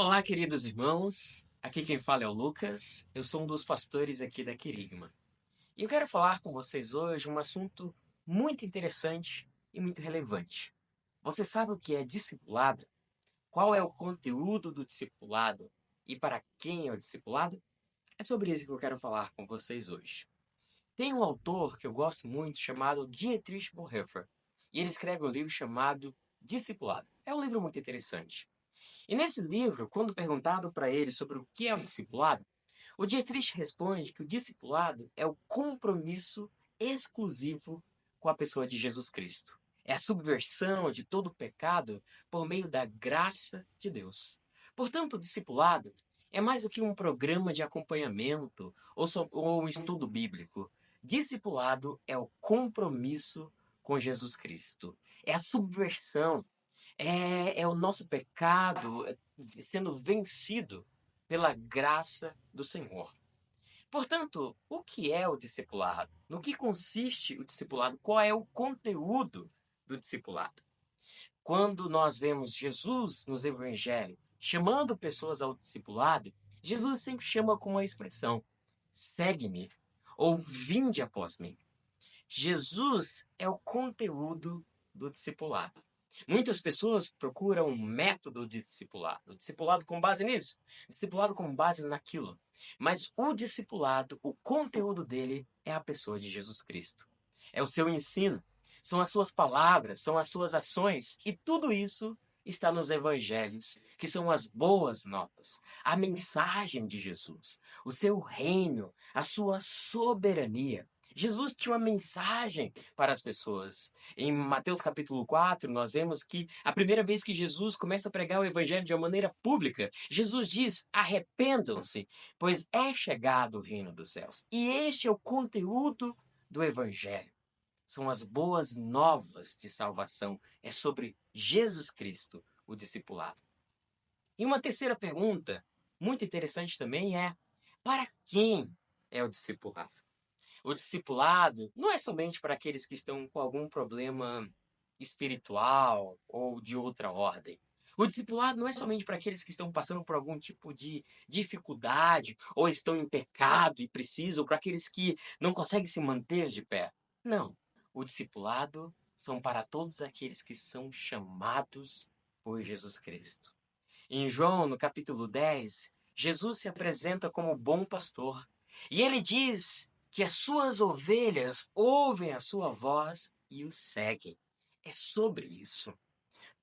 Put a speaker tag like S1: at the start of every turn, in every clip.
S1: Olá, queridos irmãos. Aqui quem fala é o Lucas. Eu sou um dos pastores aqui da Querigma. E eu quero falar com vocês hoje um assunto muito interessante e muito relevante. Você sabe o que é discipulado? Qual é o conteúdo do discipulado? E para quem é o discipulado? É sobre isso que eu quero falar com vocês hoje. Tem um autor que eu gosto muito chamado Dietrich Bonhoeffer. E ele escreve um livro chamado Discipulado. É um livro muito interessante. E nesse livro, quando perguntado para ele sobre o que é o discipulado, o Dietrich responde que o discipulado é o compromisso exclusivo com a pessoa de Jesus Cristo. É a subversão de todo o pecado por meio da graça de Deus. Portanto, o discipulado é mais do que um programa de acompanhamento ou um estudo bíblico. Discipulado é o compromisso com Jesus Cristo. É a subversão, é o nosso pecado sendo vencido pela graça do Senhor. Portanto, o que é o discipulado? No que consiste o discipulado? Qual é o conteúdo do discipulado? Quando nós vemos Jesus nos evangelhos chamando pessoas ao discipulado, Jesus sempre chama com uma expressão: segue-me ou vinde após mim. Jesus é o conteúdo do discipulado. Muitas pessoas procuram um método de discipulado, discipulado com base nisso, discipulado com base naquilo. Mas o discipulado, o conteúdo dele é a pessoa de Jesus Cristo. É o seu ensino, são as suas palavras, são as suas ações, e tudo isso está nos evangelhos, que são as boas novas, a mensagem de Jesus, o seu reino, a sua soberania. Jesus tinha uma mensagem para as pessoas. Em Mateus capítulo 4, nós vemos que a primeira vez que Jesus começa a pregar o evangelho de uma maneira pública, Jesus diz: arrependam-se, pois é chegado o reino dos céus. E este é o conteúdo do evangelho. São as boas novas de salvação. É sobre Jesus Cristo, o discipulado. E uma terceira pergunta, muito interessante também, é: para quem é o discipulado? O discipulado não é somente para aqueles que estão com algum problema espiritual ou de outra ordem. O discipulado não é somente para aqueles que estão passando por algum tipo de dificuldade ou estão em pecado e precisam, para aqueles que não conseguem se manter de pé. Não. O discipulado são para todos aqueles que são chamados por Jesus Cristo. Em João, no capítulo 10, Jesus se apresenta como bom pastor. E ele diz que as suas ovelhas ouvem a sua voz e o seguem. É sobre isso.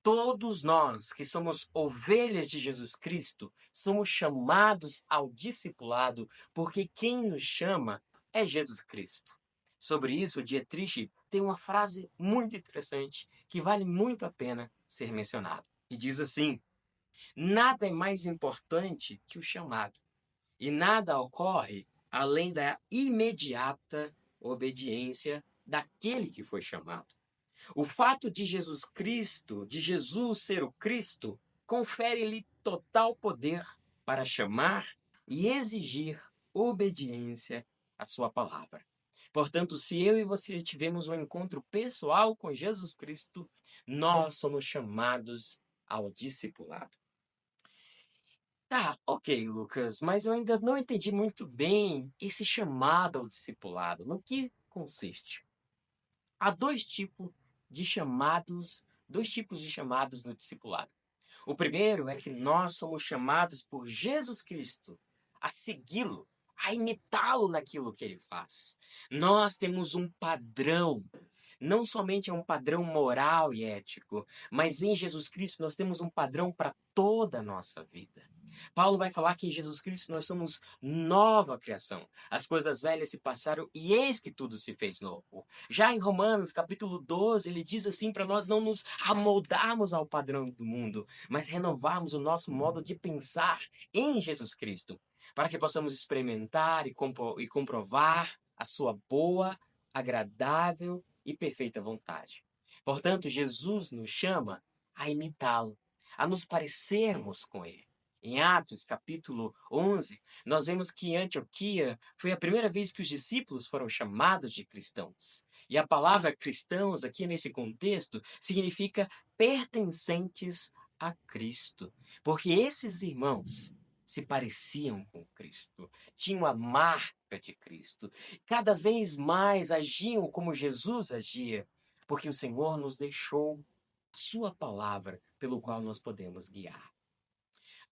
S1: Todos nós que somos ovelhas de Jesus Cristo somos chamados ao discipulado, porque quem nos chama é Jesus Cristo. Sobre isso, Dietrich tem uma frase muito interessante que vale muito a pena ser mencionada. E diz assim: nada é mais importante que o chamado, e nada ocorre além da imediata obediência daquele que foi chamado. O fato de Jesus Cristo, de Jesus ser o Cristo, confere-lhe total poder para chamar e exigir obediência à sua palavra. Portanto, se eu e você tivemos um encontro pessoal com Jesus Cristo, nós somos chamados ao discipulado. Tá, ok, Lucas, mas eu ainda não entendi muito bem esse chamado ao discipulado. No que consiste? Há dois tipos de chamados no discipulado. O primeiro é que nós somos chamados por Jesus Cristo a segui-lo, a imitá-lo naquilo que ele faz. Nós temos um padrão, não somente é um padrão moral e ético, mas em Jesus Cristo nós temos um padrão para toda a nossa vida. Paulo vai falar que em Jesus Cristo nós somos nova criação. As coisas velhas se passaram e eis que tudo se fez novo. Já em Romanos, capítulo 12, ele diz assim para nós não nos amoldarmos ao padrão do mundo, mas renovarmos o nosso modo de pensar em Jesus Cristo, para que possamos experimentar e comprovar a sua boa, agradável e perfeita vontade. Portanto, Jesus nos chama a imitá-lo, a nos parecermos com ele. Em Atos, capítulo 11, nós vemos que em Antioquia foi a primeira vez que os discípulos foram chamados de cristãos. E a palavra cristãos, aqui nesse contexto, significa pertencentes a Cristo, porque esses irmãos se pareciam com Cristo, tinham a marca de Cristo, cada vez mais agiam como Jesus agia, porque o Senhor nos deixou a sua palavra pelo qual nós podemos guiar.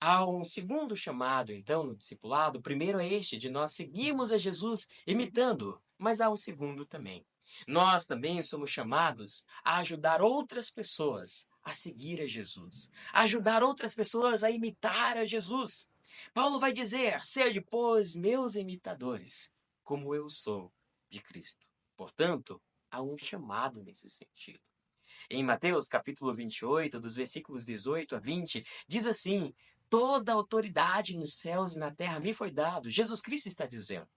S1: Há um segundo chamado, então, no discipulado. O primeiro é este, de nós seguirmos a Jesus imitando, mas há um segundo também. Nós também somos chamados a ajudar outras pessoas a seguir a Jesus, a ajudar outras pessoas a imitar a Jesus. Paulo vai dizer: sede, pois, meus imitadores, como eu sou de Cristo. Portanto, há um chamado nesse sentido. Em Mateus capítulo 28, dos versículos 18 a 20, diz assim: toda autoridade nos céus e na terra me foi dado. Jesus Cristo está dizendo: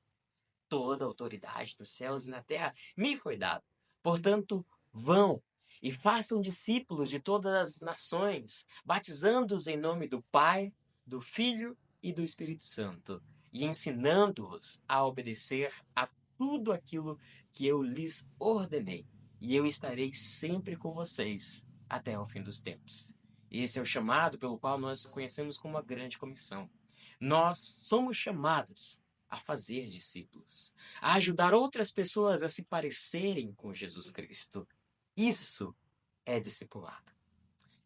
S1: toda autoridade nos céus e na terra me foi dado. Portanto, vão e façam discípulos de todas as nações, batizando-os em nome do Pai, do Filho e do Espírito Santo, e ensinando-os a obedecer a tudo aquilo que eu lhes ordenei. E eu estarei sempre com vocês até o fim dos tempos. Esse é o chamado pelo qual nós conhecemos como a grande comissão. Nós somos chamados a fazer discípulos, a ajudar outras pessoas a se parecerem com Jesus Cristo. Isso é discipulado.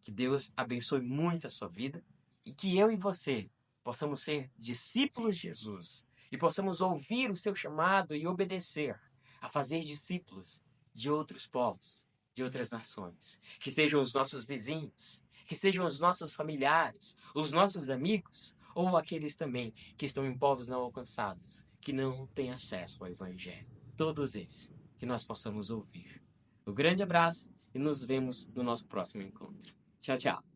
S1: Que Deus abençoe muito a sua vida e que eu e você possamos ser discípulos de Jesus e possamos ouvir o seu chamado e obedecer a fazer discípulos de outros povos, de outras nações, que sejam os nossos vizinhos, que sejam os nossos familiares, os nossos amigos, ou aqueles também que estão em povos não alcançados, que não têm acesso ao Evangelho. Todos eles, que nós possamos ouvir. Um grande abraço e nos vemos no nosso próximo encontro. Tchau, tchau.